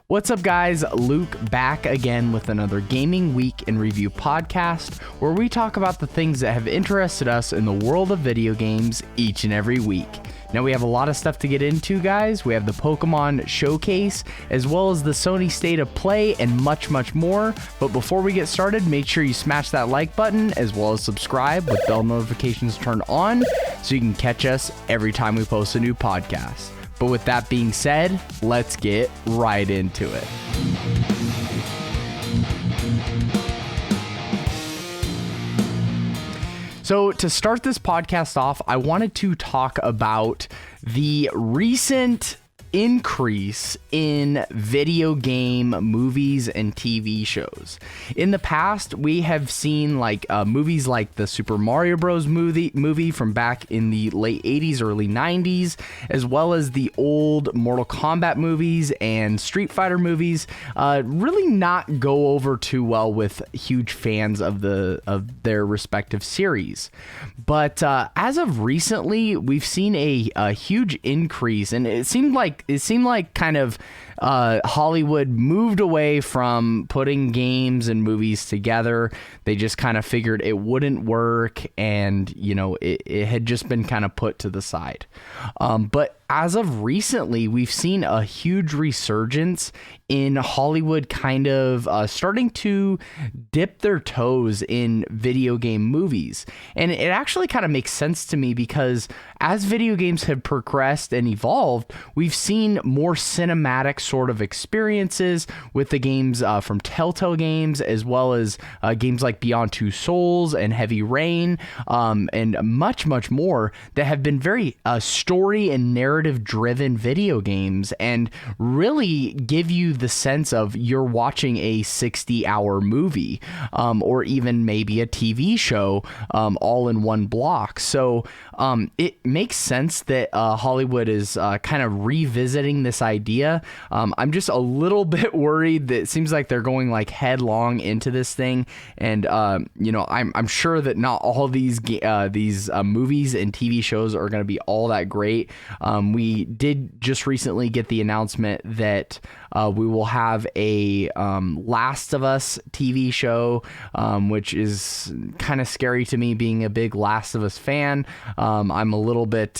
What's up, guys? Luke back again with another Gaming Week in Review podcast, where we talk about the things that have interested us in the world of video games each and every week. Now, we have a lot of stuff to get into, guys. We have the Pokemon Showcase, as well as the Sony State of Play, and much, much more. But before we get started, make sure you smash that like button, as well as subscribe with bell notifications turned on, so you can catch us every time we post a new podcast. But with that being said, let's get right into it. So to start this podcast off, I wanted to talk about the recent increase in video game movies and TV shows. In the past, we have seen movies like the Super Mario Bros. movie from back in the late 80s, early 90s, as well as the old Mortal Kombat movies and Street Fighter movies, really not go over too well with huge fans of their respective series. But as of recently, we've seen a huge increase, and it seemed like kind of Hollywood moved away from putting games and movies together. They just kind of figured it wouldn't work, and it had just been kind of put to the side. But as of recently, we've seen a huge resurgence in Hollywood kind of starting to dip their toes in video game movies. And it actually kind of makes sense to me, because as video games have progressed and evolved, we've seen more cinematic sort of experiences with the games from Telltale Games, as well as games like Beyond Two Souls and Heavy Rain, and much, much more that have been very story and narrative driven video games, and really give you the sense of you're watching a 60-hour movie, or even maybe a TV show, all in one block. So it makes sense that Hollywood is kind of revisiting this idea. I'm just a little bit worried that it seems like they're going like headlong into this thing, and I'm sure that not all these movies and TV shows are going to be all that great. We did just recently get the announcement that we will have a Last of Us TV show, which is kind of scary to me, being a big Last of Us fan. I'm a little bit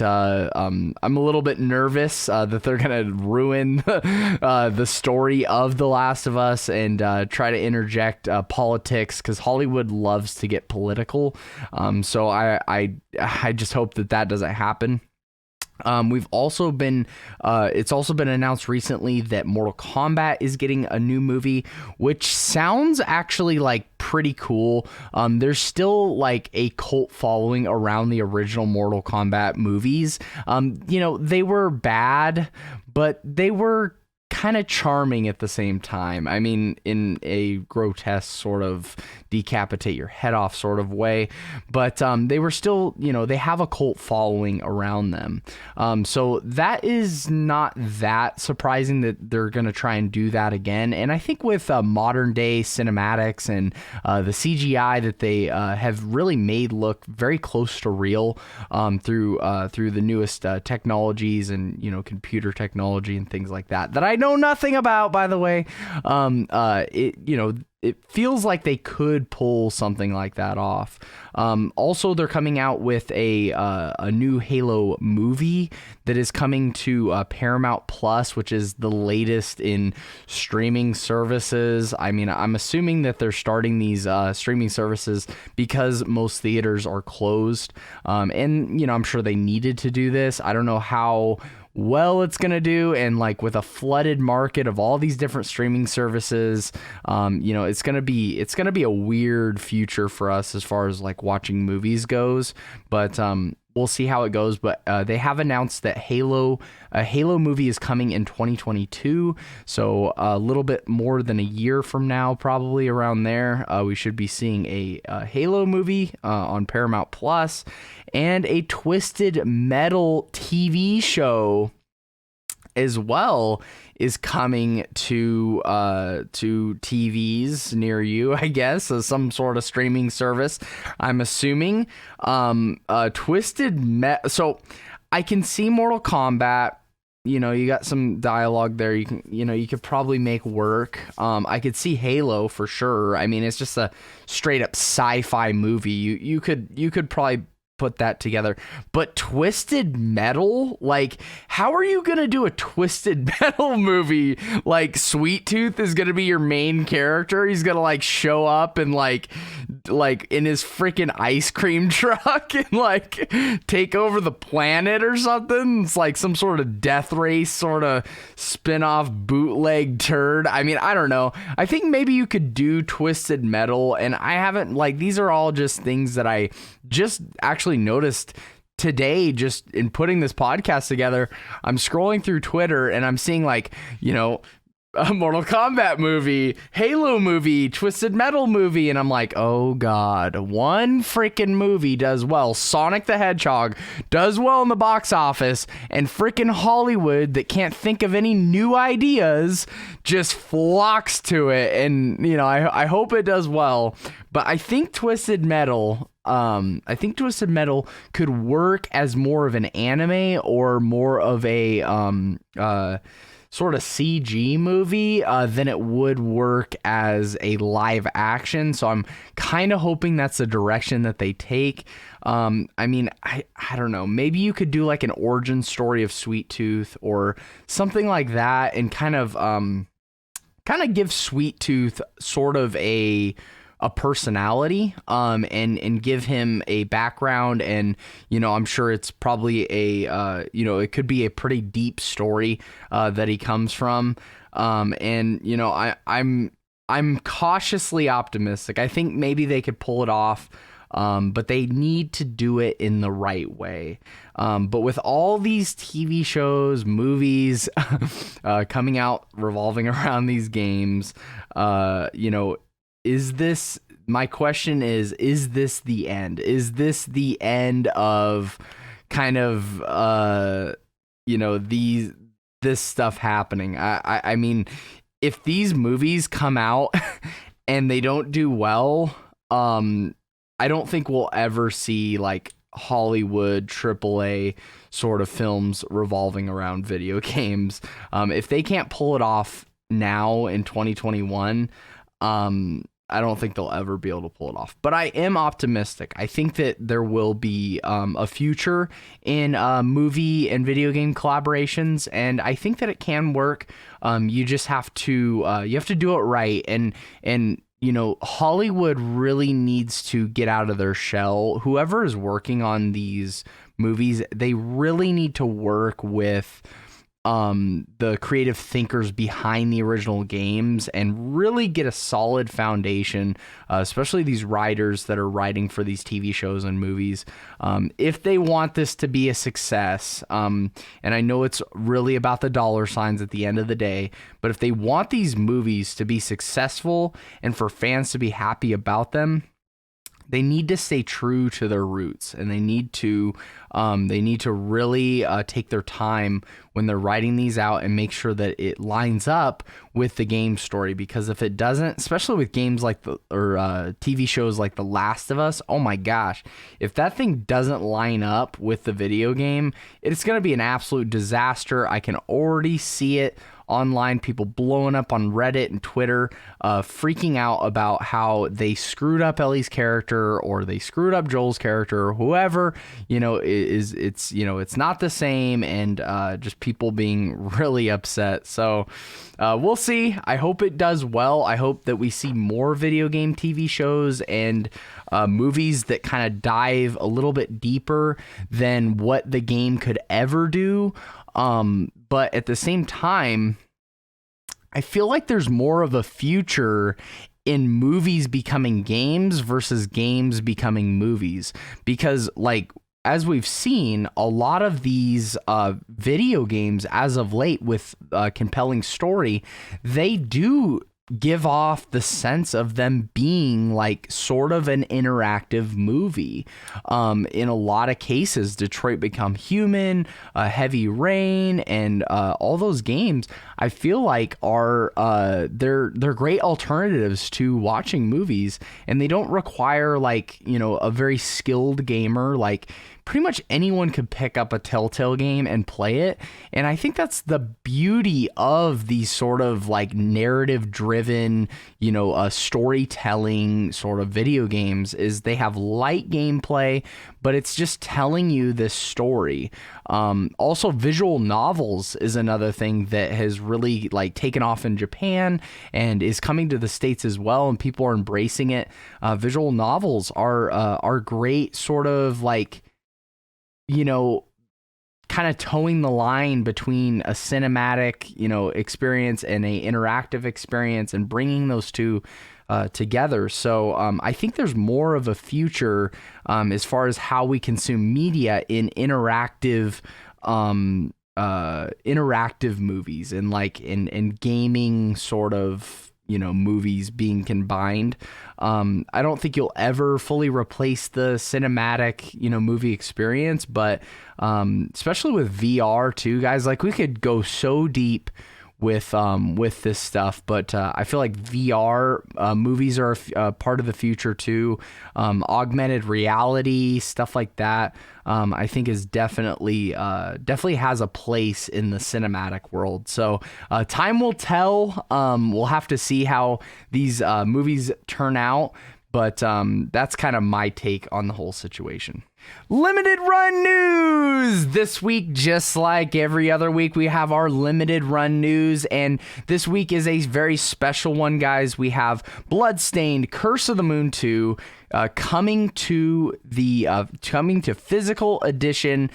nervous that they're gonna ruin the story of The Last of Us and try to interject politics, because Hollywood loves to get political. So I just hope that doesn't happen. It's also been announced recently that Mortal Kombat is getting a new movie, which sounds actually like pretty cool. There's still like a cult following around the original Mortal Kombat movies. They were bad, but they were kind of charming at the same time. I mean, in a grotesque sort of decapitate your head off sort of way, but they were still, they have a cult following around them. So that is not that surprising that they're going to try and do that again. And I think with modern day cinematics and the CGI that they have really made look very close to real through the newest technologies and, computer technology and things like that I know nothing about, by the way. It feels like they could pull something like that off. Also, they're coming out with a new Halo movie that is coming to Paramount Plus, which is the latest in streaming services. I mean, I'm assuming that they're starting these streaming services because most theaters are closed. And, I'm sure they needed to do this. I don't know how well it's gonna do, and like with a flooded market of all these different streaming services, it's gonna be a weird future for us as far as like watching movies goes, but we'll see how it goes. But they have announced that a Halo movie is coming in 2022, so a little bit more than a year from now, probably around there, we should be seeing a Halo movie on Paramount Plus, and a Twisted Metal TV show as well is coming to TVs near you, I guess, so some sort of streaming service, I'm assuming. So I can see Mortal Kombat you got some dialogue there. You could probably make work. I could see Halo for sure. I mean, it's just a straight up sci-fi movie. You could probably put that together. But Twisted Metal, like, how are you gonna do a Twisted Metal movie? Like, Sweet Tooth is gonna be your main character. He's gonna like show up and like in his freaking ice cream truck and like take over the planet or something. It's like some sort of Death Race sort of spin-off bootleg turd. I mean, I don't know. I think maybe you could do Twisted Metal, and I haven't, like, these are all just things that I just actually noticed today just in putting this podcast together. I'm scrolling through Twitter and I'm seeing like, a Mortal Kombat movie, Halo movie, Twisted Metal movie, and I'm like, oh god, one freaking movie does well. Sonic the Hedgehog does well in the box office, and freaking Hollywood that can't think of any new ideas just flocks to it. And I hope it does well, but I think Twisted Metal could work as more of an anime or more of a sort of CG movie than it would work as a live action. So I'm kind of hoping that's the direction that they take. I mean, I don't know. Maybe you could do like an origin story of Sweet Tooth or something like that, and kind of give Sweet Tooth sort of a personality, and give him a background. And I'm sure it's probably it could be a pretty deep story that he comes from, and I'm cautiously optimistic. I think maybe they could pull it off, but they need to do it in the right way. But with all these TV shows, movies coming out revolving around these games, my question is this the end? Is this the end of kind of, this stuff happening? I mean, if these movies come out and they don't do well, I don't think we'll ever see like Hollywood AAA sort of films revolving around video games. If they can't pull it off now in 2021, I don't think they'll ever be able to pull it off. But I am optimistic. I think that there will be a future in movie and video game collaborations, and I think that it can work. You just have to do it right, and Hollywood really needs to get out of their shell. Whoever is working on these movies, they really need to work with the creative thinkers behind the original games and really get a solid foundation, especially these writers that are writing for these TV shows and movies. If they want this to be a success, and I know it's really about the dollar signs at the end of the day, but if they want these movies to be successful and for fans to be happy about them, they need to stay true to their roots, and they need to really take their time when they're writing these out and make sure that it lines up with the game story. Because if it doesn't, especially with games like TV shows like The Last of Us, oh my gosh, if that thing doesn't line up with the video game, it's going to be an absolute disaster. I can already see it online, people blowing up on Reddit and Twitter, freaking out about how they screwed up Ellie's character or they screwed up Joel's character or whoever, it's not the same, and just people being really upset. So we'll see. I hope it does well. I hope that we see more video game TV shows and movies that kind of dive a little bit deeper than what the game could ever do. But at the same time, I feel like there's more of a future in movies becoming games versus games becoming movies, because like, as we've seen, a lot of these video games as of late with compelling story, they do give off the sense of them being like sort of an interactive movie. In a lot of cases, Detroit Become Human, Heavy Rain, and all those games, I feel like are they're great alternatives to watching movies, and they don't require like a very skilled gamer. Like, pretty much anyone could pick up a Telltale game and play it. And I think that's the beauty of these sort of like narrative driven, storytelling sort of video games, is they have light gameplay, but it's just telling you this story. Also, visual novels is another thing that has really like taken off in Japan and is coming to the States as well, and people are embracing it. Visual novels are great, sort of like, kind of towing the line between a cinematic, experience and a interactive experience, and bringing those two together. So I think there's more of a future as far as how we consume media in interactive movies, and like in gaming sort of, movies being combined. I don't think you'll ever fully replace the cinematic, movie experience, but especially with VR too, guys, like we could go so deep with this stuff, but I feel like VR movies are a part of the future too. Augmented reality, stuff like that, I think is definitely has a place in the cinematic world. So time will tell. We'll have to see how these movies turn out, but that's kind of my take on the whole situation. Limited run news this week. Just like every other week, we have our limited run news, and this week is a very special one, guys. We have Bloodstained Curse of the Moon 2 coming to physical edition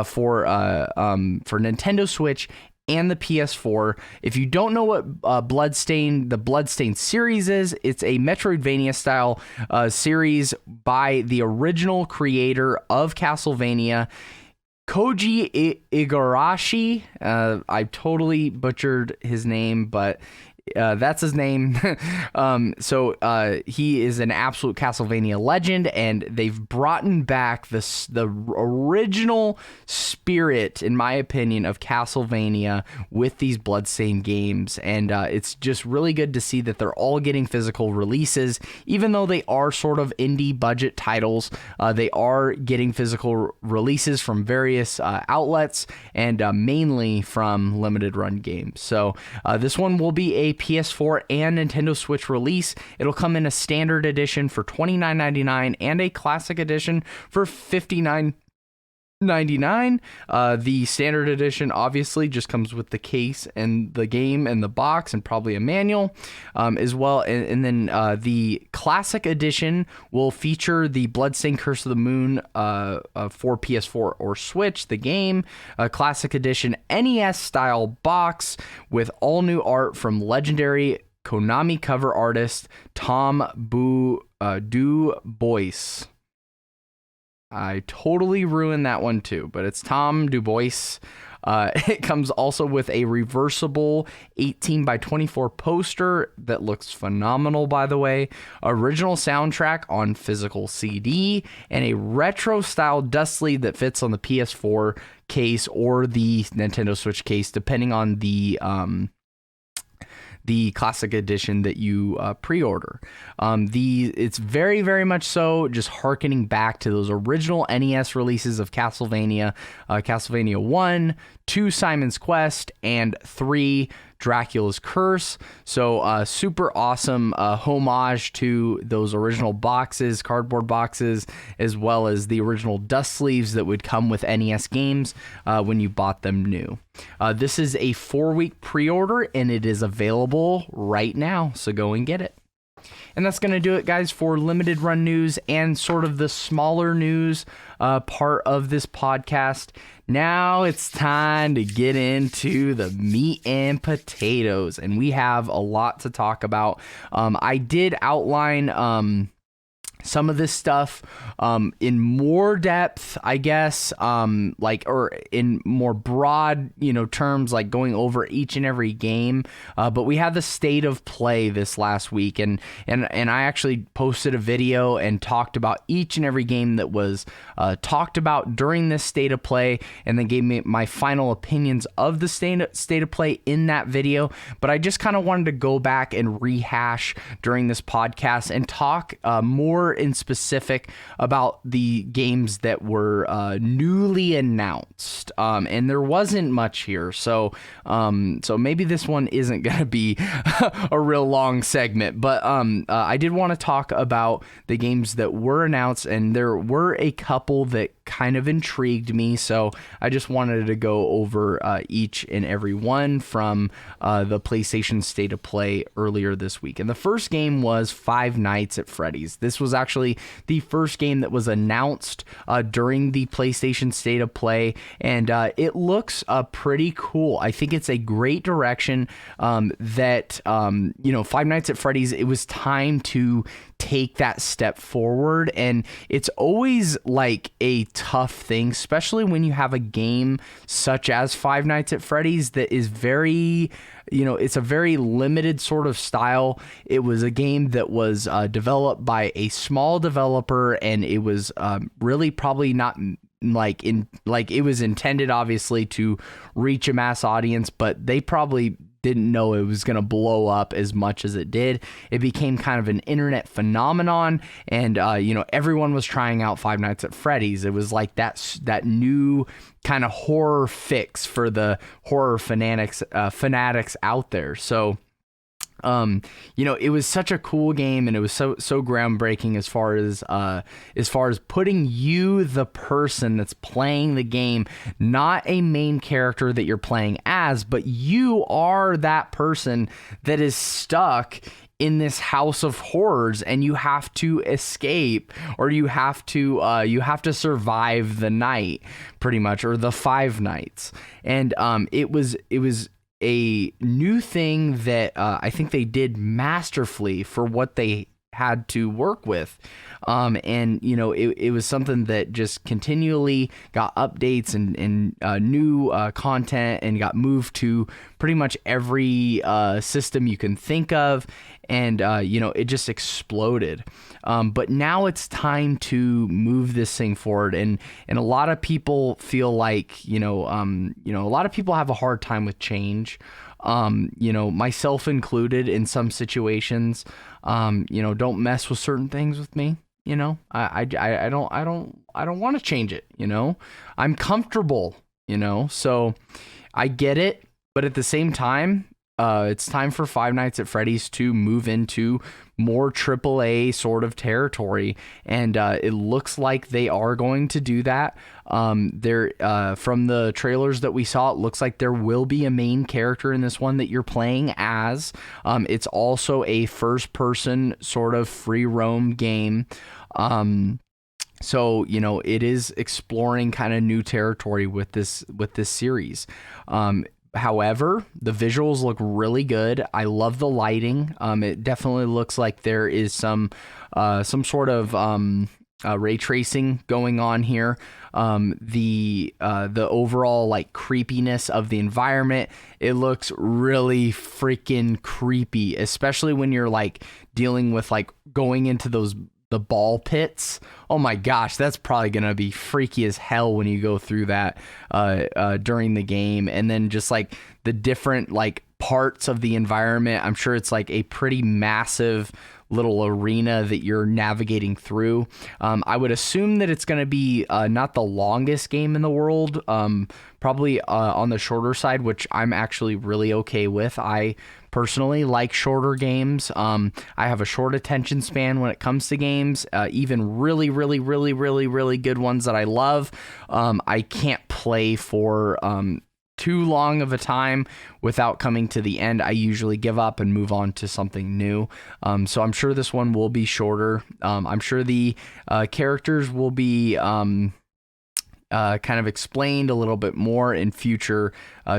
for Nintendo Switch and the PS4. If you don't know what the Bloodstained series is, it's a Metroidvania style series by the original creator of Castlevania, Koji Igarashi. I totally butchered his name, but that's his name. So he is an absolute Castlevania legend, and they've brought back the original spirit, in my opinion, of Castlevania with these Bloodstained games. And it's just really good to see that they're all getting physical releases, even though they are sort of indie budget titles. They are getting physical releases from various outlets, and mainly from limited run games. So this one will be a PS4 and Nintendo Switch release. It'll come in a standard edition for $29.99 and a classic edition for $59.99. The standard edition obviously just comes with the case and the game and the box and probably a manual as well. And then the classic edition will feature the Bloodstained Curse of the Moon for PS4 or Switch, the game. Classic edition NES style box with all new art from legendary Konami cover artist Tom Du Bois. I totally ruined that one too, but it's Tom Du Bois. It comes also with a reversible 18x24 poster that looks phenomenal, by the way, original soundtrack on physical CD, and a retro style dust sleeve that fits on the PS4 case or the Nintendo Switch case, depending on the classic edition that you pre-order. It's very, very much so just harkening back to those original NES releases of Castlevania, Castlevania 1, 2 Simon's Quest, and 3 Dracula's Curse. So super awesome homage to those original boxes, cardboard boxes, as well as the original dust sleeves that would come with NES games when you bought them new. This is a 4-week pre-order, and it is available right now, so go and get it. And that's going to do it, guys, for limited run news and sort of the smaller news part of this podcast. Now it's time to get into the meat and potatoes, and we have a lot to talk about. I did outline some of this stuff in more depth, I guess, or in more broad, terms, like going over each and every game. But we had the state of play this last week, and I actually posted a video and talked about each and every game that was talked about during this state of play, and then gave me my final opinions of the state of play in that video. But I just kind of wanted to go back and rehash during this podcast and talk more more in specific about the games that were newly announced. And there wasn't much here, so maybe this one isn't going to be a real long segment. But I did want to talk about the games that were announced, and there were a couple that kind of intrigued me, so I just wanted to go over each and every one from the PlayStation State of Play earlier this week. And the first game was Five Nights at Freddy's. This was actually the first game that was announced during the PlayStation State of Play, and it looks pretty cool. I think it's a great direction that Five Nights at Freddy's, it was time to take that step forward, and it's always like a tough thing, especially when you have a game such as Five Nights at Freddy's that is very, it's a very limited sort of style. It was a game that was developed by a small developer, and it was really probably not it was intended obviously to reach a mass audience, but they probably didn't know it was going to blow up as much as it did. It became kind of an internet phenomenon, and everyone was trying out Five Nights at Freddy's. It was like that new kind of horror fix for the horror fanatics out there. So it was such a cool game, and it was so groundbreaking as far as putting you, the person that's playing the game, not a main character that you're playing as, but you are that person that is stuck in this house of horrors, and you have to escape, or you have to survive the night, pretty much, or the 5 nights. And it was a new thing that I think they did masterfully for what they had to work with. It was something that just continually got updates and new content, and got moved to pretty much every system you can think of. And, it just exploded. But now it's time to move this thing forward. And a lot of people feel like, a lot of people have a hard time with change. Myself included in some situations. Don't mess with certain things with me. I don't want to change it. I'm comfortable, so I get it. But at the same time, it's time for Five Nights at Freddy's to move into more AAA sort of territory, and it looks like they are going to do that. From the trailers that we saw, it looks like there will be a main character in this one that you're playing as. It's also a first-person sort of free roam game. So, it is exploring kind of new territory with this series. However, the visuals look really good. I love the lighting. It definitely looks like there is some sort of ray tracing going on here. The overall like creepiness of the environment, it looks really freaking creepy, especially when you're like dealing with like going into the ball pits. Oh my gosh, that's probably gonna be freaky as hell when you go through that during the game. And then just like the different like parts of the environment, I'm sure it's like a pretty massive little arena that you're navigating through. I would assume that it's going to be not the longest game in the world, probably on the shorter side, which I'm actually really okay with. I personally like shorter games. I have a short attention span when it comes to games, even really, really, really, really, really good ones that I love. I can't play for too long of a time without coming to the end. I usually give up and move on to something new. So I'm sure this one will be shorter. I'm sure the characters will be kind of explained a little bit more in future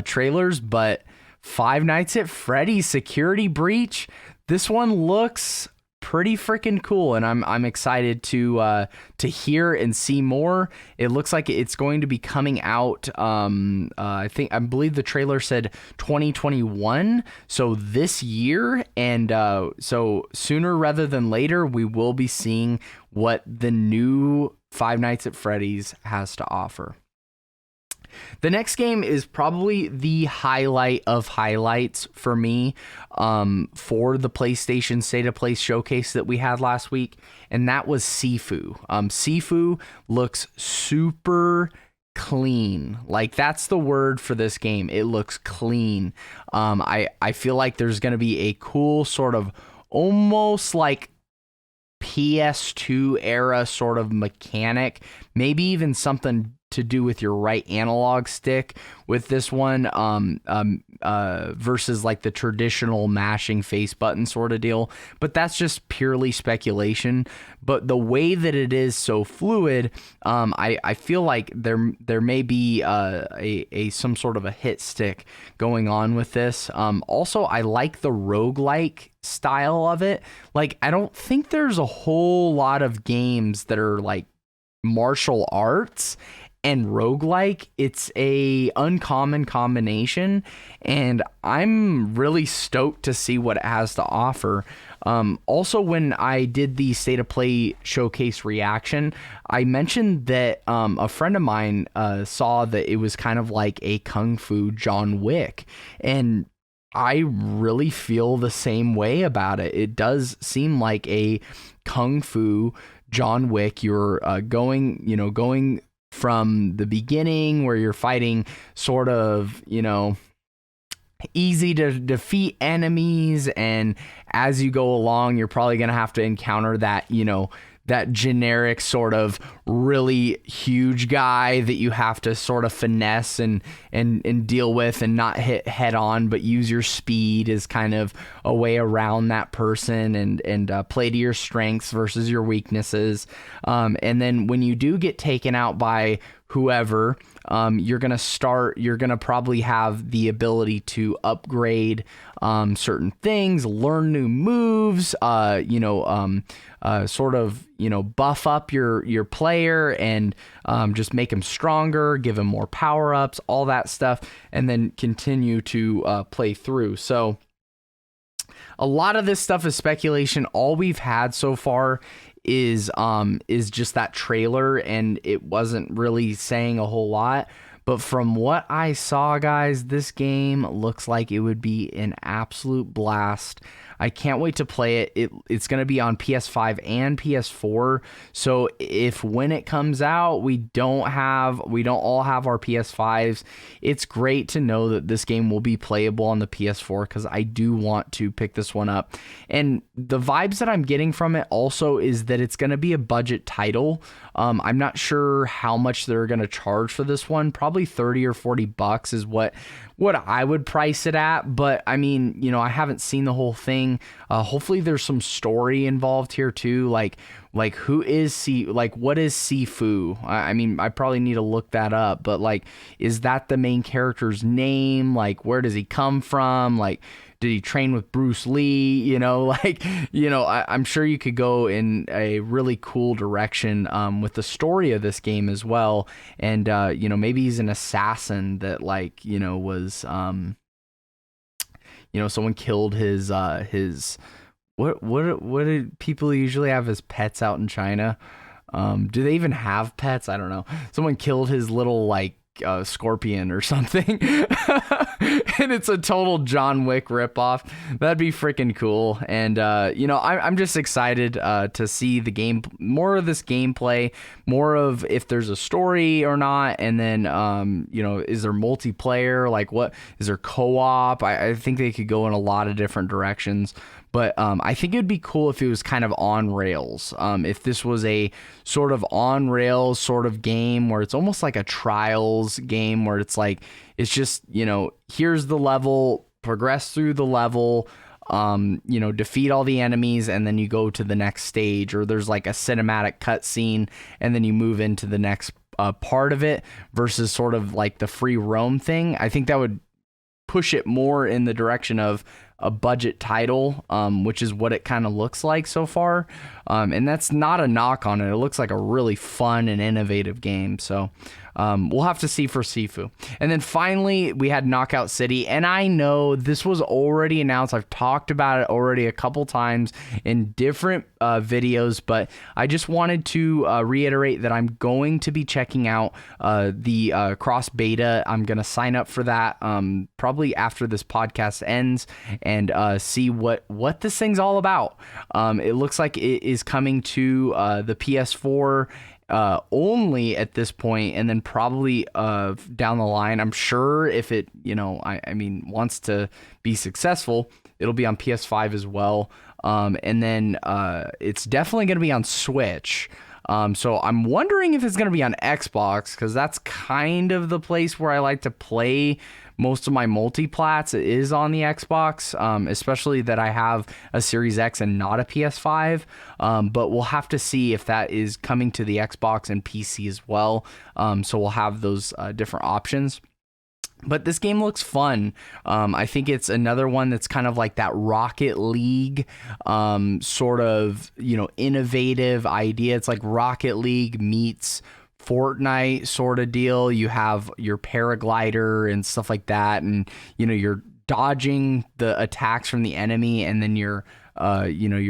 trailers, but Five Nights at Freddy's Security Breach, this one looks pretty freaking cool, and I'm excited to hear and see more. It looks like it's going to be coming out. I believe the trailer said 2021, so this year, and so sooner rather than later, we will be seeing what the new Five Nights at Freddy's has to offer. The next game is probably the highlight of highlights for me for the PlayStation State of Play showcase that we had last week, and that was Sifu. Sifu looks super clean. Like, that's the word for this game. It looks clean. I feel like there's going to be a cool sort of almost like PS2 era sort of mechanic, maybe even something to do with your right analog stick with this one versus like the traditional mashing face button sort of deal. But that's just purely speculation. But the way that it is so fluid, I feel like there may be a some sort of a hit stick going on with this. Also, I like the roguelike style of it. Like, I don't think there's a whole lot of games that are like martial arts and roguelike. It's a uncommon combination, and I'm really stoked to see what it has to offer. Also, when I did the State of Play showcase reaction, I mentioned that a friend of mine saw that it was kind of like a Kung Fu John Wick, and I really feel the same way about it. It does seem like a Kung Fu John Wick. You're going from the beginning where you're fighting sort of, easy to defeat enemies, and as you go along, you're probably going to have to encounter that, that generic sort of really huge guy that you have to sort of finesse and deal with and not hit head on, but use your speed as kind of a way around that person and play to your strengths versus your weaknesses. And then when you do get taken out by whoever, you're going to probably have the ability to upgrade certain things, learn new moves, sort of, buff up your player and just make him stronger, give him more power-ups, all that stuff, and then continue to play through. So a lot of this stuff is speculation. All we've had so far is just that trailer, and it wasn't really saying a whole lot. But from what I saw, guys, this game looks like it would be an absolute blast. I can't wait to play it. It's going to be on PS5 and PS4. So if when it comes out, we don't all have our PS5s, it's great to know that this game will be playable on the PS4, because I do want to pick this one up. And the vibes that I'm getting from it also is that it's going to be a budget title. I'm not sure how much they're going to charge for this one. Probably 30 or 40 bucks is what I would price it at. But I mean, I haven't seen the whole thing. Hopefully there's some story involved here too. Like who is what is Sifu? I mean, I probably need to look that up, but like, is that the main character's name? Like, where does he come from? Like, did he train with Bruce Lee? I'm sure you could go in a really cool direction with the story of this game as well. And, maybe he's an assassin that was, someone killed his what did people usually have as pets out in China? Do they even have pets? I don't know. Someone killed his little scorpion or something. And it's a total John Wick ripoff. That'd be freaking cool. And I'm just excited to see the game, more of this gameplay, more of if there's a story or not, and then is there multiplayer? Like, what is there co-op? I think they could go in a lot of different directions. But I think it'd be cool if it was kind of on rails. If this was a sort of on rails sort of game where it's almost like a trials game where it's like, it's just, here's the level, progress through the level, defeat all the enemies, and then you go to the next stage, or there's like a cinematic cutscene and then you move into the next part of it versus sort of like the free roam thing. I think that would push it more in the direction of a budget title, which is what it kind of looks like so far. And that's not a knock on it. It looks like a really fun and innovative game. So we'll have to see for Sifu. And then finally, we had Knockout City. And I know this was already announced. I've talked about it already a couple times in different videos, but I just wanted to reiterate that I'm going to be checking out the cross beta. I'm going to sign up for that probably after this podcast ends and see what this thing's all about. It looks like it is coming to the PS4 only at this point, and then probably down the line, I'm sure if it, I mean, wants to be successful, it'll be on PS5 as well. And then it's definitely going to be on Switch. So I'm wondering if it's going to be on Xbox, because that's kind of the place where I like to play most of my multiplats. It is on the Xbox, especially that I have a Series X and not a PS5. But we'll have to see if that is coming to the Xbox and PC as well. So we'll have those different options. But this game looks fun. I think it's another one that's kind of like that Rocket League sort of, innovative idea. It's like Rocket League meets Fortnite sort of deal. You have your paraglider and stuff like that, and you're dodging the attacks from the enemy, and then you're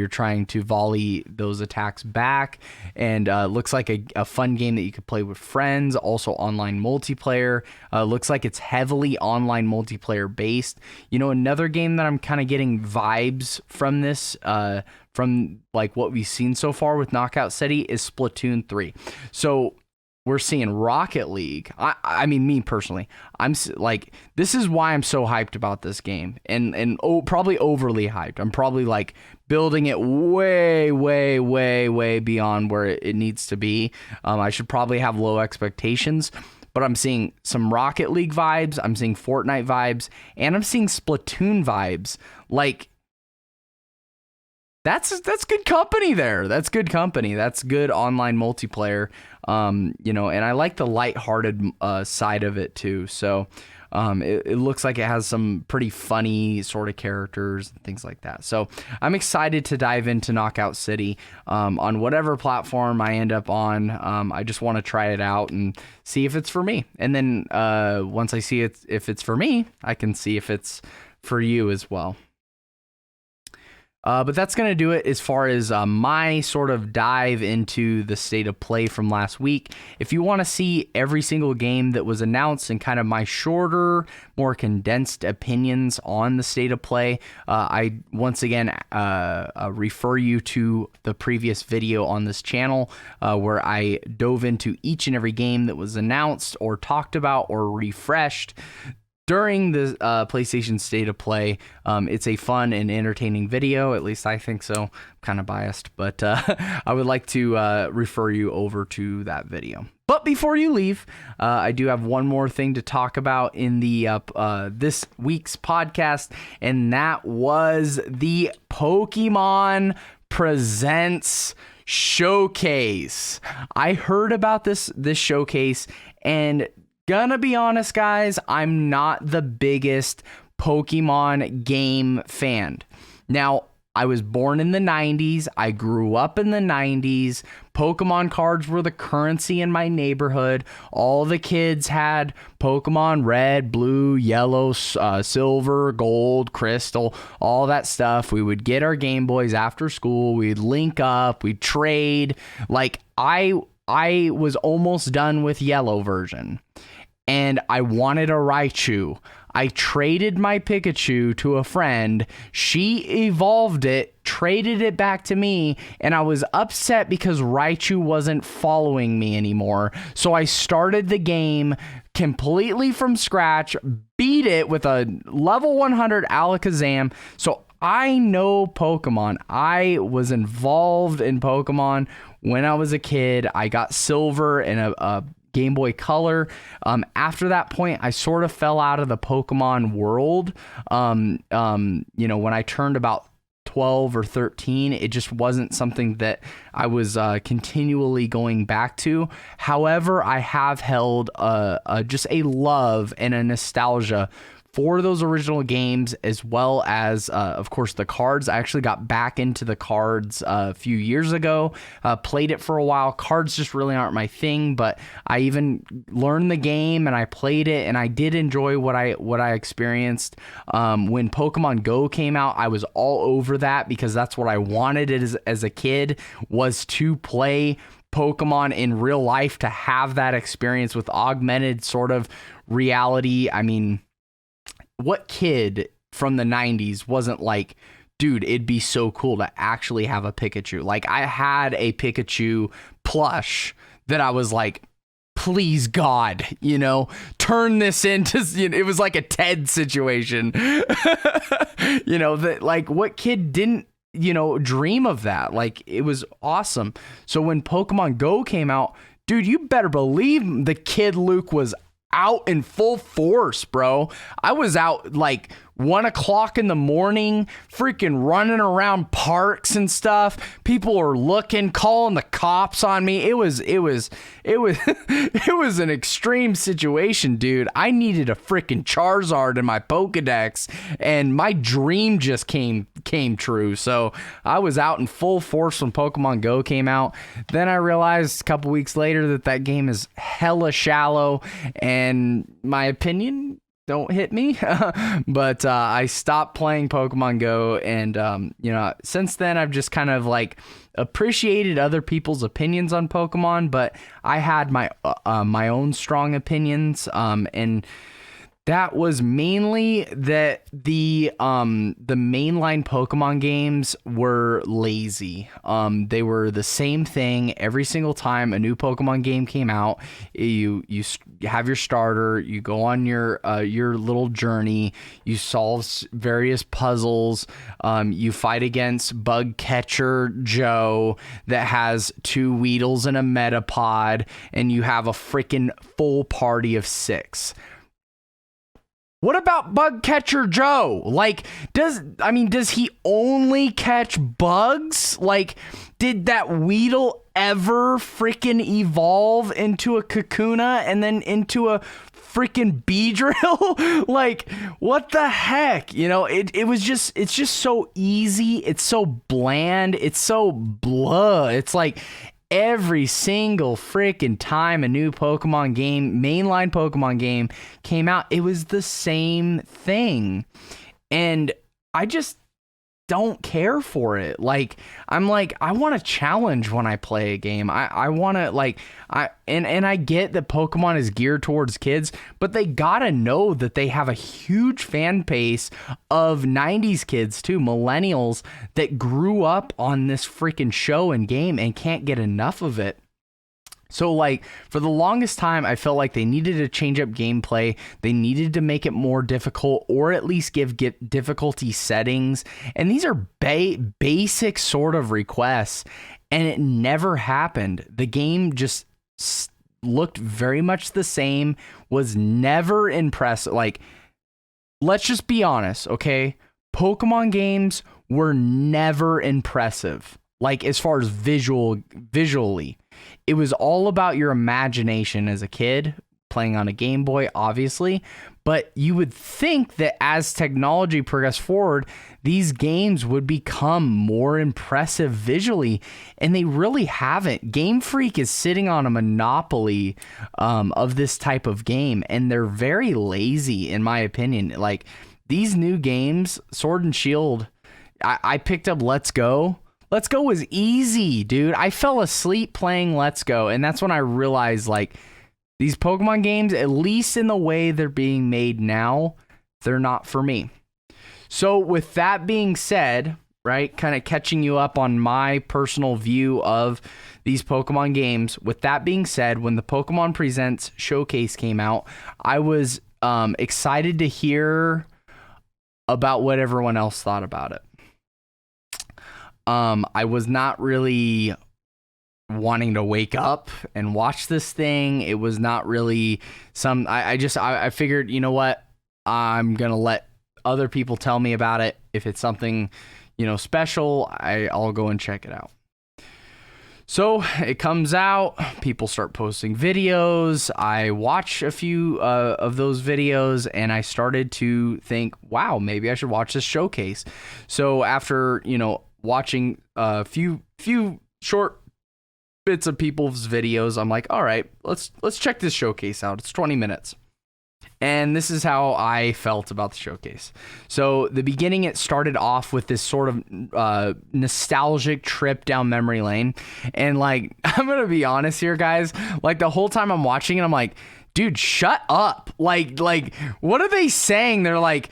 trying to volley those attacks back. And looks like a fun game that you could play with friends. Also online multiplayer. Looks like it's heavily online multiplayer based. Another game that I'm kind of getting vibes from this, from like what we've seen so far with Knockout City, is Splatoon 3. So we're seeing Rocket League. I mean, me personally, I'm like, this is why I'm so hyped about this game, and probably overly hyped. I'm probably like building it way, way, way, way beyond where it needs to be. I should probably have low expectations, but I'm seeing some Rocket League vibes. I'm seeing Fortnite vibes, and I'm seeing Splatoon vibes. Like, that's good company there. That's good company. That's good online multiplayer. And I like the lighthearted side of it too. So it looks like it has some pretty funny sort of characters and things like that. So I'm excited to dive into Knockout City on whatever platform I end up on. I just want to try it out and see if it's for me. And then once I see if it's for me, I can see if it's for you as well. But that's going to do it as far as my sort of dive into the state of play from last week. If you want to see every single game that was announced and kind of my shorter, more condensed opinions on the state of play, I once again refer you to the previous video on this channel where I dove into each and every game that was announced or talked about or refreshed during the PlayStation State of Play. It's a fun and entertaining video, at least I think so. I'm kind of biased, but I would like to refer you over to that video. But before you leave, I do have one more thing to talk about in the this week's podcast, and that was the Pokemon Presents Showcase. I heard about this showcase, and gonna be honest, guys, I'm not the biggest Pokemon game fan. Now, I was born in the 90s. I grew up in the 90s. Pokemon cards were the currency in my neighborhood. All the kids had Pokemon Red, Blue, Yellow, Silver, Gold, Crystal, all that stuff. We would get our Game Boys after school. We'd link up. We'd trade. Like, I was almost done with Yellow version, and I wanted a Raichu. I traded my Pikachu to a friend. She evolved it, traded it back to me, and I was upset because Raichu wasn't following me anymore. So I started the game completely from scratch, beat it with a level 100 Alakazam. So I know Pokemon. I was involved in Pokemon when I was a kid. I got Silver and a Game Boy Color. After that point, I sort of fell out of the Pokemon world. When I turned about 12 or 13, it just wasn't something that I was continually going back to. However, I have held just a love and a nostalgia for those original games, as well as, of course, the cards. I actually got back into the cards a few years ago, played it for a while. Cards just really aren't my thing, but I even learned the game and I played it, and I did enjoy what I experienced. When Pokemon Go came out, I was all over that because that's what I wanted as a kid, was to play Pokemon in real life, to have that experience with augmented sort of reality. I mean, what kid from the 90s wasn't like, dude, it'd be so cool to actually have a Pikachu? Like, I had a Pikachu plush that I was like, please God, turn this into, it was like a TED situation. That, like, what kid didn't, dream of that? Like, it was awesome. So when Pokemon Go came out, dude, you better believe the kid Luke was out in full force, bro. I was out like 1 o'clock in the morning, freaking running around parks and stuff. People are looking, calling the cops on me. It was it was an extreme situation, dude. I needed a freaking Charizard in my Pokedex, and my dream just came true. So I was out in full force when Pokemon Go came out. Then I realized a couple weeks later that game is hella shallow, and my opinion, don't hit me. But I stopped playing Pokemon Go, and since then I've just kind of like appreciated other people's opinions on Pokemon, but I had my own strong opinions, and that was mainly that the mainline Pokemon games were lazy. They were the same thing every single time a new Pokemon game came out. You have your starter, you go on your little journey, you solve various puzzles, you fight against Bug Catcher Joe that has 2 Weedles and a Metapod, and you have a freaking full party of 6. What about Bug Catcher Joe? Like, does he only catch bugs? Like, did that Weedle ever freaking evolve into a Kakuna and then into a freaking Beedrill? Like, what the heck? It's just so easy. It's so bland. It's so blah. It's like, every single freaking time a new Pokemon game, mainline Pokemon game came out, it was the same thing. And I just don't care for it. Like, I'm like, I want a challenge when I play a game. I want to, like, and I get that Pokemon is geared towards kids, but they gotta know that they have a huge fan base of 90s kids too, millennials, that grew up on this freaking show and game and can't get enough of it. So, like, for the longest time, I felt like they needed to change up gameplay. They needed to make it more difficult, or at least give difficulty settings. And these are basic sort of requests, and it never happened. The game just looked very much the same, was never impressive. Like, let's just be honest, okay? Pokemon games were never impressive. Like, as far as visually. It was all about your imagination as a kid, playing on a Game Boy, obviously. But you would think that as technology progressed forward, these games would become more impressive visually, and they really haven't. Game Freak is sitting on a monopoly of this type of game, and they're very lazy, in my opinion. Like, these new games, Sword and Shield, I picked up Let's Go. Let's Go was easy, dude. I fell asleep playing Let's Go, and that's when I realized, like, these Pokemon games, at least in the way they're being made now, they're not for me. So with that being said, right, kind of catching you up on my personal view of these Pokemon games, with that being said, when the Pokemon Presents Showcase came out, I was excited to hear about what everyone else thought about it. I was not really wanting to wake up and watch this thing. It was not really I figured, you know what? I'm going to let other people tell me about it. If it's something, special, I'll go and check it out. So it comes out, people start posting videos. I watch a few of those videos and I started to think, wow, maybe I should watch this showcase. So after, watching a few short bits of people's videos, I'm like, all right, let's check this showcase out. It's 20 minutes. And this is how I felt about the showcase. So the beginning, it started off with this sort of nostalgic trip down memory lane. And like, I'm going to be honest here, guys. Like the whole time I'm watching it, I'm like, dude, shut up. Like, what are they saying? They're like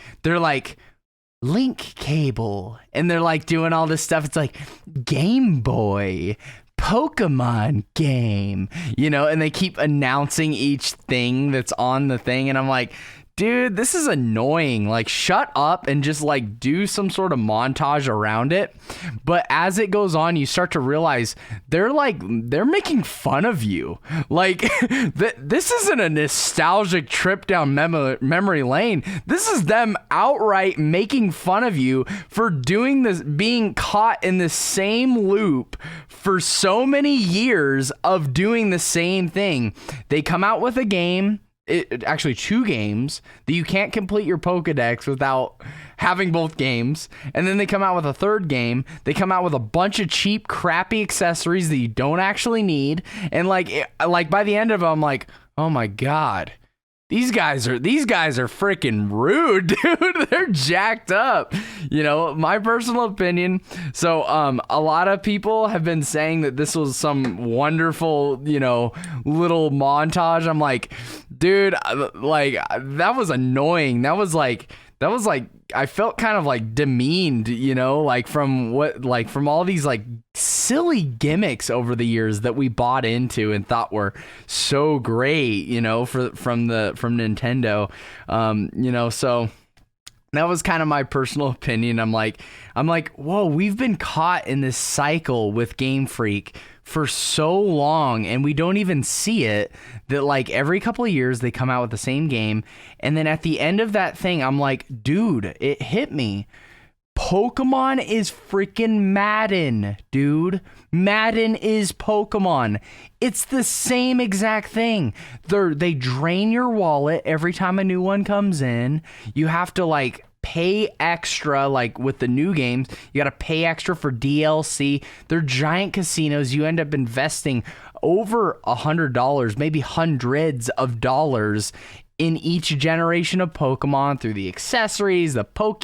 link cable. And they're like doing all this stuff. It's like Game Boy, Pokemon game, and they keep announcing each thing that's on the thing. And I'm like, dude, this is annoying. Like, shut up and just like do some sort of montage around it. But as it goes on, you start to realize they're making fun of you. Like, this isn't a nostalgic trip down memory lane. This is them outright making fun of you for doing this, being caught in the same loop for so many years of doing the same thing. They come out with a game. Actually 2 games that you can't complete your Pokedex without having both games. And then they come out with a 3rd game. They come out with a bunch of cheap, crappy accessories that you don't actually need. And like by the end of it, I'm like, oh my God, these guys are freaking rude, dude. They're jacked up. My personal opinion. So a lot of people have been saying that this was some wonderful, little montage. I'm like, dude, like that was annoying. That was like I felt kind of like demeaned, like from all these like silly gimmicks over the years that we bought into and thought were so great, from Nintendo. So that was kind of my personal opinion. I'm like, whoa, we've been caught in this cycle with Game Freak for so long and we don't even see it, that like every couple of years they come out with the same game. And then at the end of that thing, I'm like, dude, it hit me. Pokemon is freaking Madden, dude. Madden is Pokemon. It's the same exact thing. They drain your wallet every time a new one comes in. You have to like pay extra, like with the new games, you got to pay extra for DLC. They're giant casinos. You end up investing over $100, maybe hundreds of dollars in each generation of Pokemon through the accessories, the Poke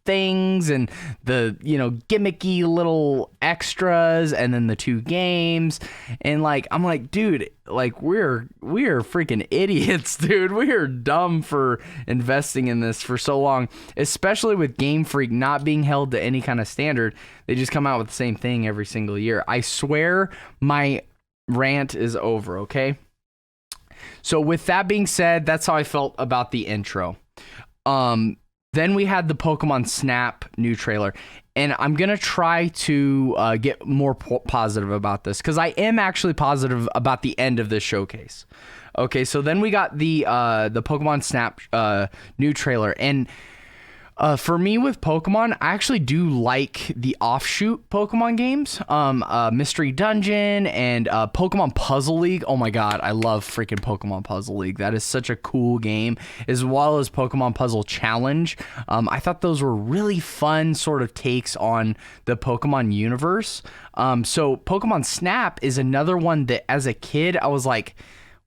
things, and the gimmicky little extras, and then the 2 games. And like, I'm like, dude, like we're freaking idiots, dude. We are dumb for investing in this for so long, especially with Game Freak not being held to any kind of standard. They just come out with the same thing every single year. I swear my rant is over. Okay. So with that being said, that's how I felt about the intro. Then we had the Pokemon Snap new trailer, and I'm going to try to get more positive about this, because I am actually positive about the end of this showcase. Okay, so then we got the Pokemon Snap new trailer, and for me with Pokemon, I actually do like the offshoot Pokemon games, Mystery Dungeon and Pokemon Puzzle League. Oh my God, I love freaking Pokemon Puzzle League. That is such a cool game, as well as Pokemon Puzzle Challenge. I thought those were really fun sort of takes on the Pokemon universe. So Pokemon Snap is another one that as a kid, I was like,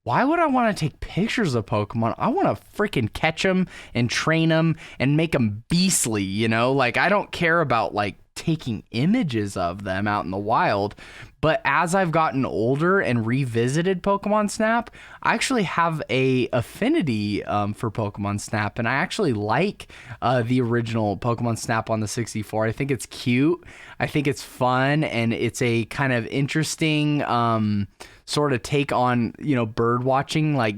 why would I want to take pictures of Pokemon? I want to freaking catch them and train them and make them beastly, Like, I don't care about, like, taking images of them out in the wild. But as I've gotten older and revisited Pokemon Snap, I actually have a affinity for Pokemon Snap, and I actually like the original Pokemon Snap on the 64. I think it's cute. I think it's fun, and it's a kind of interesting sort of take on, bird watching. Like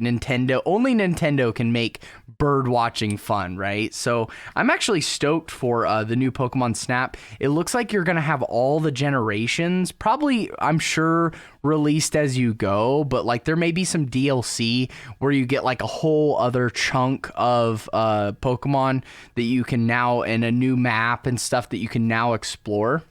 only Nintendo can make bird watching fun, right? So I'm actually stoked for the new Pokemon Snap. It looks like you're going to have all the generations, probably, I'm sure, released as you go, but like there may be some DLC where you get like a whole other chunk of Pokemon that you can now, and a new map and stuff that you can now explore.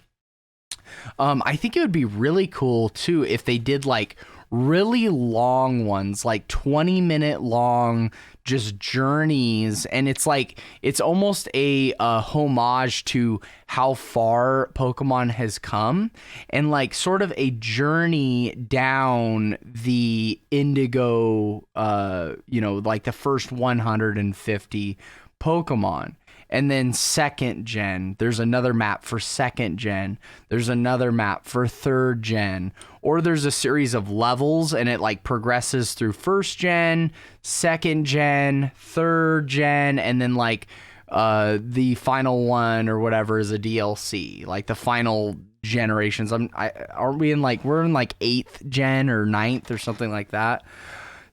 I think it would be really cool too if they did like really long ones, like 20-minute long just journeys, and it's like it's almost a homage to how far Pokemon has come, and like sort of a journey down the Indigo, like the first 150 Pokemon. And then second gen, there's another map for second gen. There's another map for third gen. Or there's a series of levels and it like progresses through first gen, second gen, third gen, and then like the final one or whatever is a DLC. Like the final generations. Aren't we in like, we're in like 8th gen or 9th or something like that.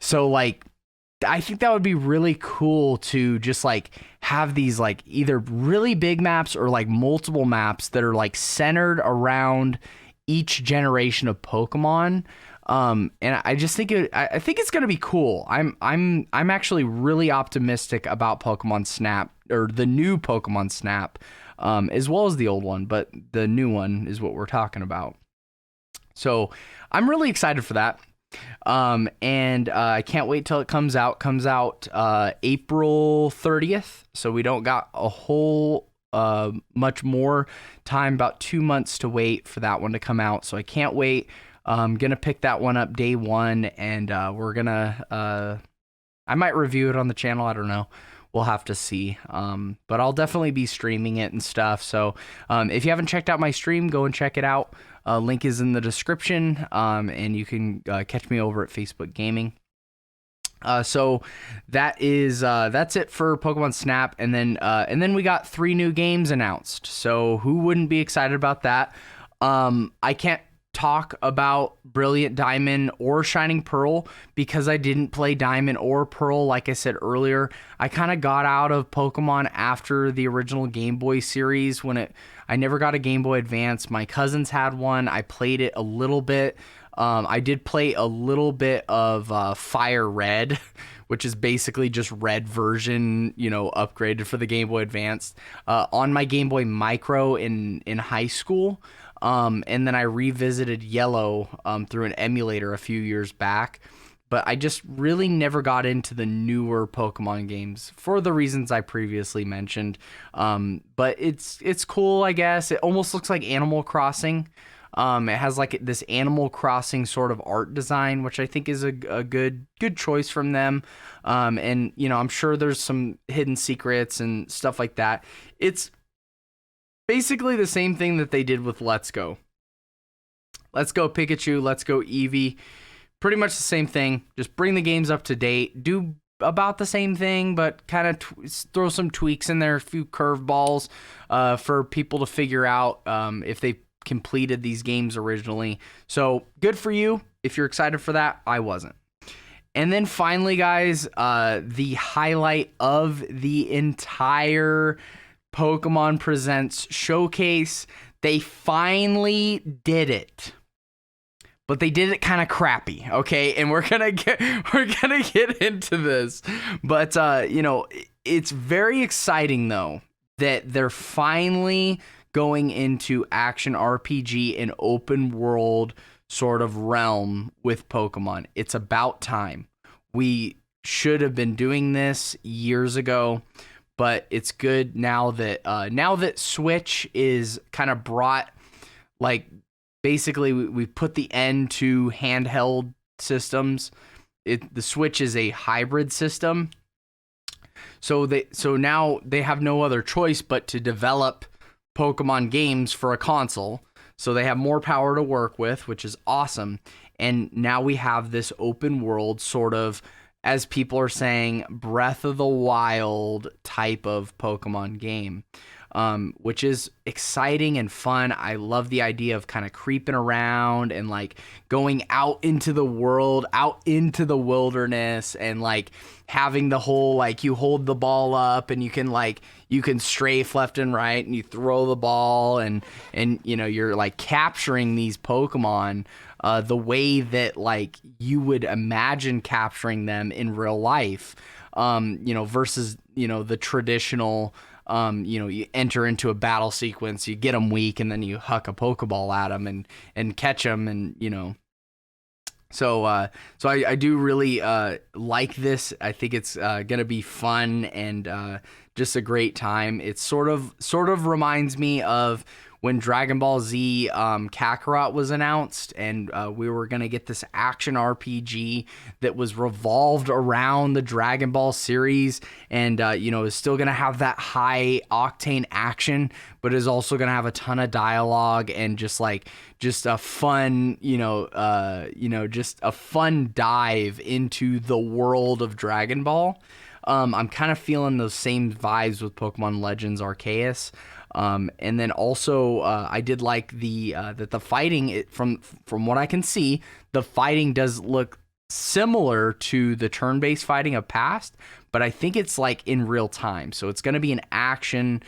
So like, I think that would be really cool to just like have these like either really big maps or like multiple maps that are like centered around each generation of Pokemon. And I just think I think it's gonna be cool. I'm actually really optimistic about Pokemon Snap, or the new Pokemon Snap, as well as the old one, but the new one is what we're talking about. So I'm really excited for that. And I can't wait till it comes out. April 30th. So we don't got a whole much more time, about 2 months to wait for that one to come out. So I can't wait. I'm gonna pick that one up day one, and we're gonna I might review it on the channel. I don't know. We'll have to see. But I'll definitely be streaming it and stuff. So if you haven't checked out my stream, go and check it out. Link is in the description, and you can catch me over at Facebook Gaming. So that's it for Pokemon Snap, and then we got 3 new games announced. So who wouldn't be excited about that? I can't talk about Brilliant Diamond or Shining Pearl because I didn't play Diamond or Pearl. Like I said earlier, I kind of got out of Pokemon after the original Game Boy series I never got a Game Boy Advance. My cousins had one. I played it a little bit. I did play a little bit of Fire Red, which is basically just red version, upgraded for the Game Boy Advance, on my Game Boy Micro in high school. And then I revisited Yellow through an emulator a few years back. But I just really never got into the newer Pokemon games for the reasons I previously mentioned. But it's cool, I guess. It almost looks like Animal Crossing. It has like this Animal Crossing sort of art design, which I think is a good choice from them. And I'm sure there's some hidden secrets and stuff like that. It's basically the same thing that they did with Let's Go. Let's Go Pikachu, Let's Go Eevee. Pretty much the same thing. Just bring the games up to date. Do about the same thing, but kind of throw some tweaks in there, a few curveballs for people to figure out if they completed these games originally. So good for you. If you're excited for that, I wasn't. And then finally, guys, the highlight of the entire Pokemon Presents showcase. They finally did it. But they did it kind of crappy, okay? And we're gonna get into this. But it's very exciting though that they're finally going into action RPG and open world sort of realm with Pokemon. It's about time. We should have been doing this years ago, but it's good now that Switch is kind of brought, like, basically we put the end to handheld systems. The Switch is a hybrid system. So now they have no other choice but to develop Pokemon games for a console. So they have more power to work with, which is awesome. And now we have this open world sort of, as people are saying, Breath of the Wild type of Pokemon game, which is exciting and fun. I love the idea of kind of creeping around and like going out into the world, out into the wilderness, and like having the whole, like, you hold the ball up and you can strafe left and right and you throw the ball and you're like capturing these Pokemon the way that like you would imagine capturing them in real life, versus the traditional You enter into a battle sequence, you get them weak, and then you huck a Pokeball at them and catch them, and So I do really like this. I think it's gonna be fun and just a great time. It sort of reminds me of when Dragon Ball Z Kakarot was announced, and we were gonna get this action RPG that was revolved around the Dragon Ball series, and is still gonna have that high octane action, but is also gonna have a ton of dialogue and just a fun, just a fun dive into the world of Dragon Ball. I'm kind of feeling those same vibes with Pokemon Legends Arceus. And then also, I did like that the fighting, from what I can see, the fighting does look similar to the turn-based fighting of past, but I think it's like in real time. So it's going to be an action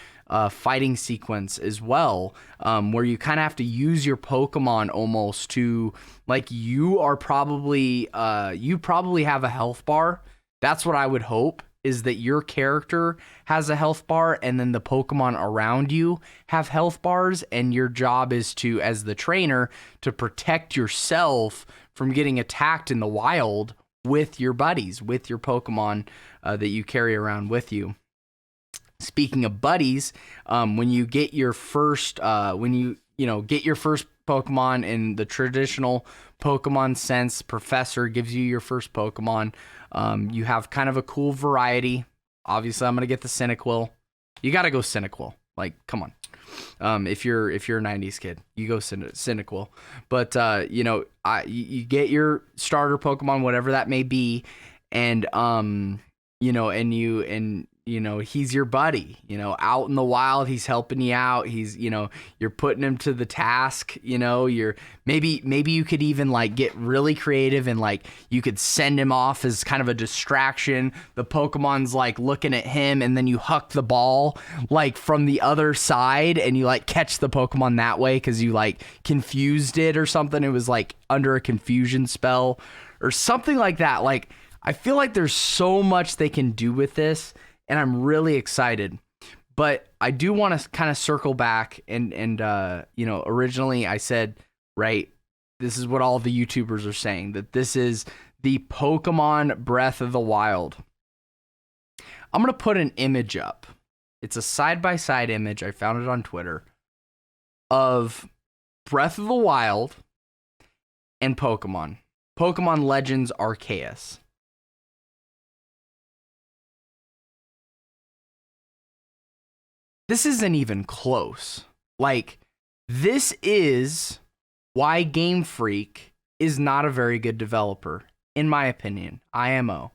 fighting sequence as well, where you kind of have to use your Pokemon almost to, like, you probably have a health bar. That's what I would hope, is that your character has a health bar and then the Pokemon around you have health bars, and your job is to, as the trainer, to protect yourself from getting attacked in the wild with your buddies, with your Pokemon that you carry around with you. Speaking of buddies, when you get your first get your first Pokemon in the traditional Pokemon sense, Professor gives you your first Pokemon. You have kind of a cool variety. Obviously, I'm gonna get the Cyndaquil. You gotta go Cyndaquil. Like, come on. If you're a '90s kid, you go Cyndaquil. But you get your starter Pokemon, whatever that may be, and he's your buddy, out in the wild, he's helping you out. He's, you're putting him to the task, you're maybe you could even like get really creative and like you could send him off as kind of a distraction. The Pokemon's like looking at him, and then you huck the ball like from the other side and you like catch the Pokemon that way because you like confused it or something. It was like under a confusion spell or something like that. Like, I feel like there's so much they can do with this, and I'm really excited. But I do want to kind of circle back and originally I said, right, this is what all the YouTubers are saying, that this is the Pokemon Breath of the Wild. I'm going to put an image up. It's a side-by-side image. I found it on Twitter of Breath of the Wild and Pokemon Legends Arceus. This isn't even close. Like, this is why Game Freak is not a very good developer, in my opinion. IMO.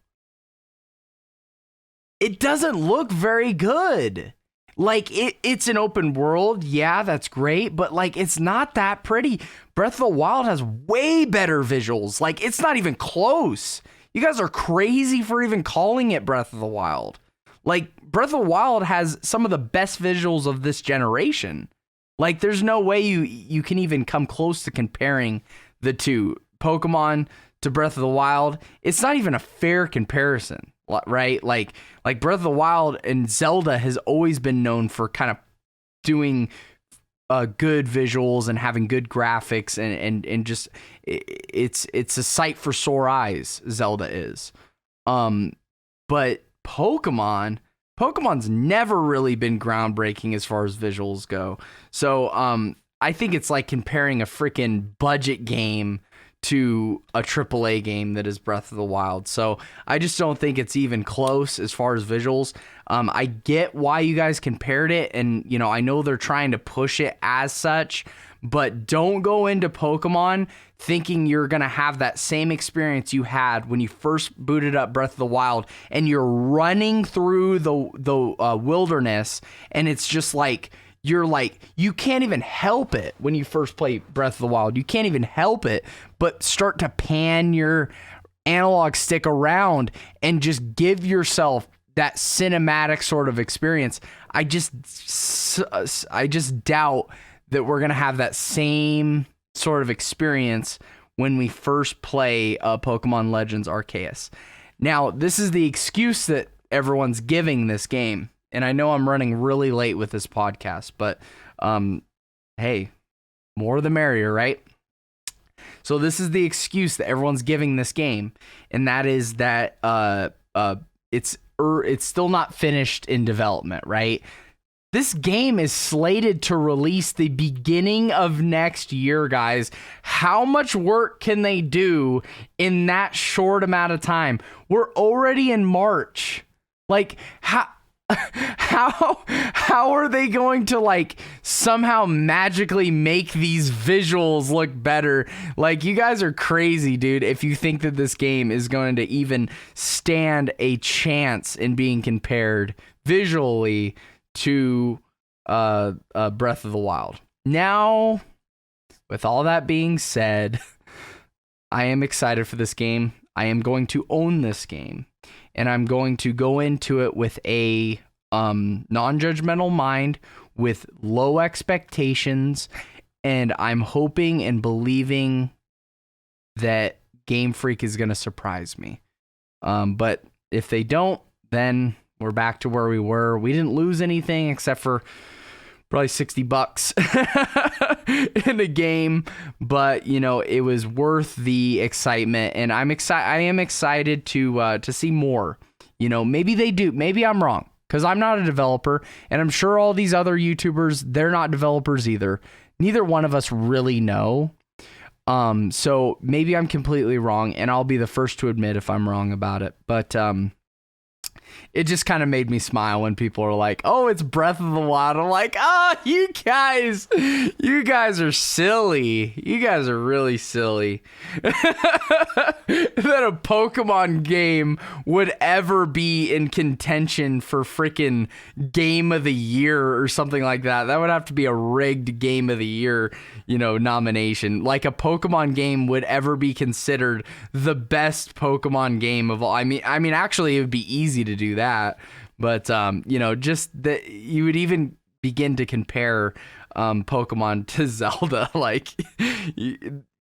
It doesn't look very good. Like, it's an open world. Yeah, that's great. But, like, it's not that pretty. Breath of the Wild has way better visuals. Like, it's not even close. You guys are crazy for even calling it Breath of the Wild. Like, Breath of the Wild has some of the best visuals of this generation. Like, there's no way you can even come close to comparing the two. Pokemon to Breath of the Wild, it's not even a fair comparison, right? Like Breath of the Wild and Zelda has always been known for kind of doing good visuals and having good graphics and just it's a sight for sore eyes. Zelda is, but Pokemon's never really been groundbreaking as far as visuals go. So I think it's like comparing a freaking budget game to a AAA game that is Breath of the Wild. So I just don't think it's even close as far as visuals. I get why you guys compared it, and I know they're trying to push it as such, but don't go into Pokemon thinking you're going to have that same experience you had when you first booted up Breath of the Wild and you're running through the wilderness, and it's just like, you can't even help it when you first play Breath of the Wild. You can't even help it but start to pan your analog stick around and just give yourself that cinematic sort of experience. I just doubt that we're going to have that same sort of experience when we first play Pokemon Legends Arceus. Now, this is the excuse that everyone's giving this game. And I know I'm running really late with this podcast, but hey, more the merrier, right? So this is the excuse that everyone's giving this game, and that is that it's still not finished in development, right? This game is slated to release the beginning of next year, guys. How much work can they do in that short amount of time? We're already in March. Like, how are they going to like somehow magically make these visuals look better? Like, you guys are crazy, dude, if you think that this game is going to even stand a chance in being compared visually to Breath of the Wild. Now, with all that being said, I am excited for this game. I am going to own this game, and I'm going to go into it with a non-judgmental mind, with low expectations, and I'm hoping and believing that Game Freak is going to surprise me. But if they don't, then we're back to where we were. We didn't lose anything except for probably $60 in a game, but you know, it was worth the excitement, and I am excited to see more. You know, maybe they do. Maybe I'm wrong, because I'm not a developer, and I'm sure all these other YouTubers, they're not developers either. Neither one of us really know. So maybe I'm completely wrong, and I'll be the first to admit if I'm wrong about it. But it just kind of made me smile when people are like, oh, it's Breath of the Wild. I'm like, oh, you guys are silly. You guys are really silly. That a Pokemon game would ever be in contention for freaking Game of the Year or something like that. That would have to be a rigged Game of the Year, you know, nomination. Like a Pokemon game would ever be considered the best Pokemon game of all. I mean, actually, it would be easy to do that, but you know, just that you would even begin to compare Pokemon to Zelda. Like,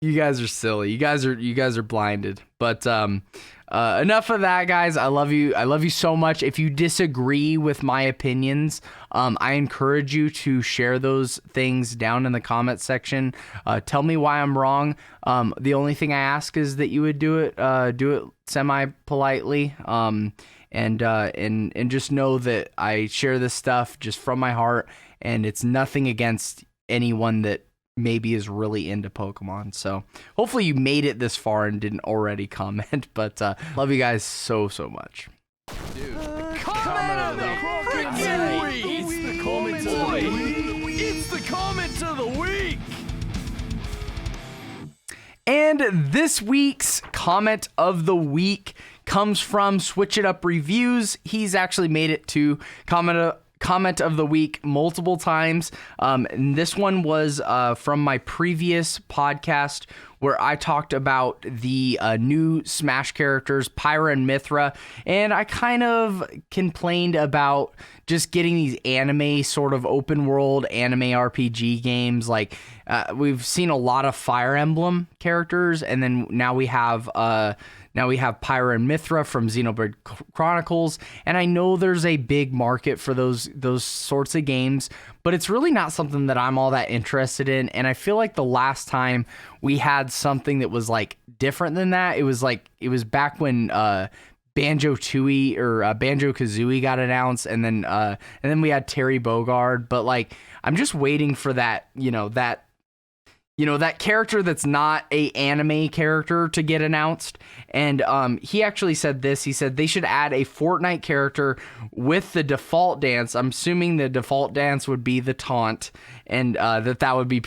you guys are silly. You guys are blinded. But enough of that, guys. I love you so much. If you disagree with my opinions, I encourage you to share those things down in the comment section. Tell me why I'm wrong. The only thing I ask is that you would do it semi politely. And just know that I share this stuff just from my heart, and it's nothing against anyone that maybe is really into Pokemon. So hopefully you made it this far and didn't already comment, but love you guys so much. Dude, comment of the freaking week. It's the comment of the week. It's the comment of the week. And this week's comment of the week comes from Switch It Up Reviews. He's actually made it to comment of the week multiple times. And this one was from my previous podcast where I talked about the new Smash characters, Pyra and Mythra, and I kind of complained about just getting these anime sort of open world anime RPG games. Like we've seen a lot of Fire Emblem characters, and then now we have Pyra and Mythra from Xenoblade Chronicles, and I know there's a big market for those sorts of games, but it's really not something that I'm all that interested in. And I feel like the last time we had something that was like different than that, it was back when Banjo-Tooie or Banjo-Kazooie got announced, and then we had Terry Bogard. But like, I'm just waiting for that character that's not a anime character to get announced. And he actually said this. He said they should add a Fortnite character with the default dance. I'm assuming the default dance would be the taunt, and that would be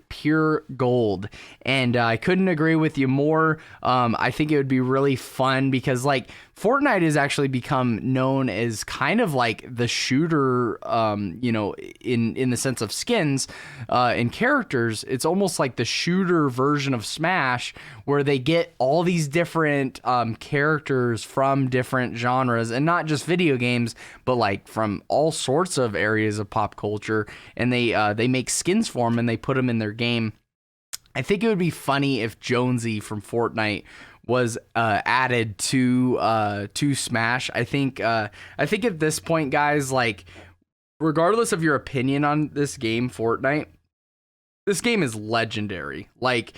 pure gold. And I couldn't agree with you more. I think it would be really fun because like Fortnite has actually become known as kind of like the shooter, in the sense of skins and characters. It's almost like the shooter version of Smash, where they get all these different characters from different genres, and not just video games, but like from all sorts of areas of pop culture, and they make skins for them and they put them in their game. I think it would be funny if Jonesy from Fortnite added to Smash. I think at this point, guys, like, regardless of your opinion on this game, Fortnite, this game is legendary. Like,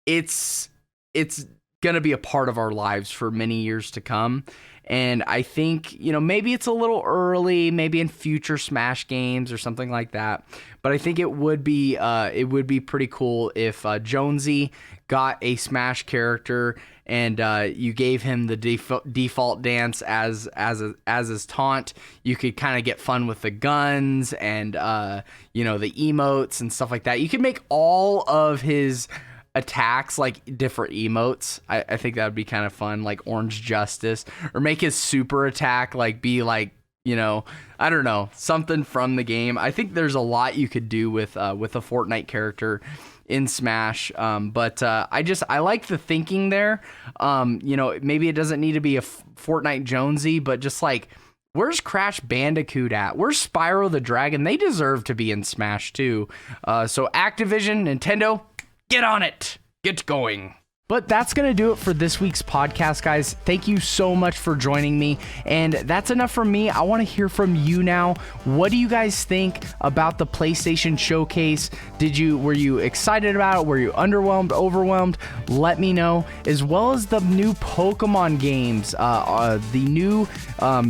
it's gonna be a part of our lives for many years to come. And I think, you know, maybe it's a little early, maybe in future Smash games or something like that. But I think it would be pretty cool if Jonesy got a Smash character and you gave him the default dance as his taunt. You could kind of get fun with the guns and you know, the emotes and stuff like that. You could make all of his attacks like different emotes. I think that would be kind of fun, like Orange Justice, or make his super attack like be like, you know, I don't know, something from the game. I think there's a lot you could do with a Fortnite character in Smash, but I like the thinking there. You know, maybe it doesn't need to be a Fortnite Jonesy, but just like, where's Crash Bandicoot at? Where's Spyro the Dragon? They deserve to be in Smash too. So Activision, Nintendo, get on it. Get going. But that's going to do it for this week's podcast, guys. Thank you so much for joining me. And that's enough from me. I want to hear from you now. What do you guys think about the PlayStation Showcase? Were you excited about it? Were you underwhelmed, overwhelmed? Let me know. As well as the new Pokemon games, the new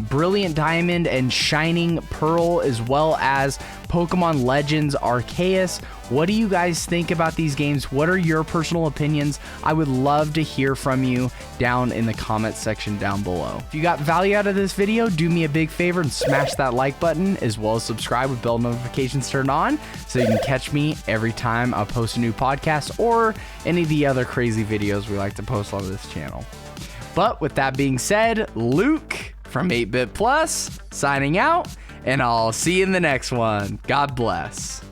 Brilliant Diamond and Shining Pearl, as well as Pokemon Legends Arceus. What do you guys think about these games? What are your personal opinions? I would love to hear from you down in the comment section down below. If you got value out of this video, do me a big favor and smash that like button, as well as subscribe with bell notifications turned on so you can catch me every time I post a new podcast or any of the other crazy videos we like to post on this channel. But with that being said, Luke from 8-Bit Plus signing out, and I'll see you in the next one. God bless.